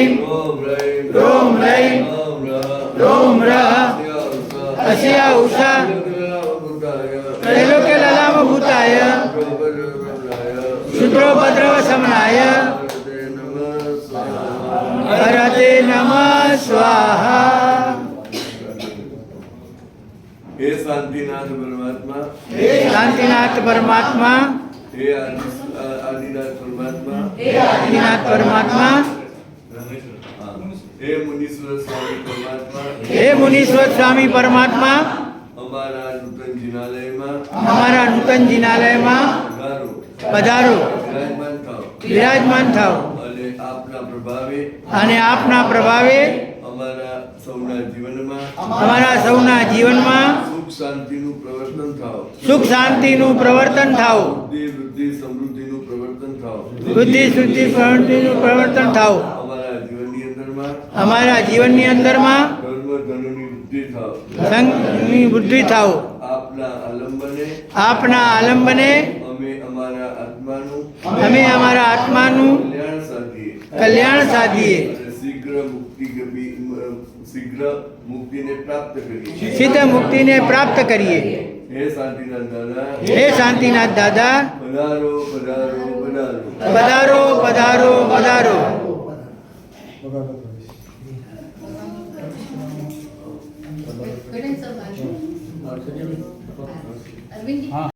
ह्रीं ह्रूं ह्रैं ह्रूं ह्रः अस्या उषा त्रैलोक्यललामभूताय क्षुद्रोपद्रवशमनाय हरते नमः स्वाहा। हे शांतिनाथ परमात्मा, हे शांतिनाथ परमात्मा, हे आदिनाथ परमात्मा, हे आदिनाथ परमात्मा, हे मुनीश्वर स्वामी परमात्मा, हे मुनीश्वर स्वामी परमात्मा, हमारा नूतन जिनालयમાં પધારો, વિરાજમાન થાઓ અને આપના પ્રભાવે અમારા સૌના જીવનમાં સુખ શાંતિનું પ્રવર્તન થાઓ, સુખ શાંતિનું પ્રવર્તન થાઓ, વૃદ્ધિ સમૃદ્ધિનું પ્રવર્તન થાઓ, બુદ્ધિ શુદ્ધિ પ્રવૃત્તિનું પ્રવર્તન થાઓ, અમારા જીવનની અંદરમાં કર્મ ધનની વૃદ્ધિ થાઓ, સંઘની વૃદ્ધિ થાઓ. આપના આલંબને અમે અમારા આત્માનું કલ્યાણ સાધીએ, શીઘ્ર મુક્તિને પ્રાપ્ત કરીએ. સિદ્ધ મુક્તિને પ્રાપ્ત કરીએ. હે શાંતિનાથ દાદા, હે શાંતિનાથ દાદા, પધારો પધારો પધારો. પધારો પધારો પધારો. अरविंद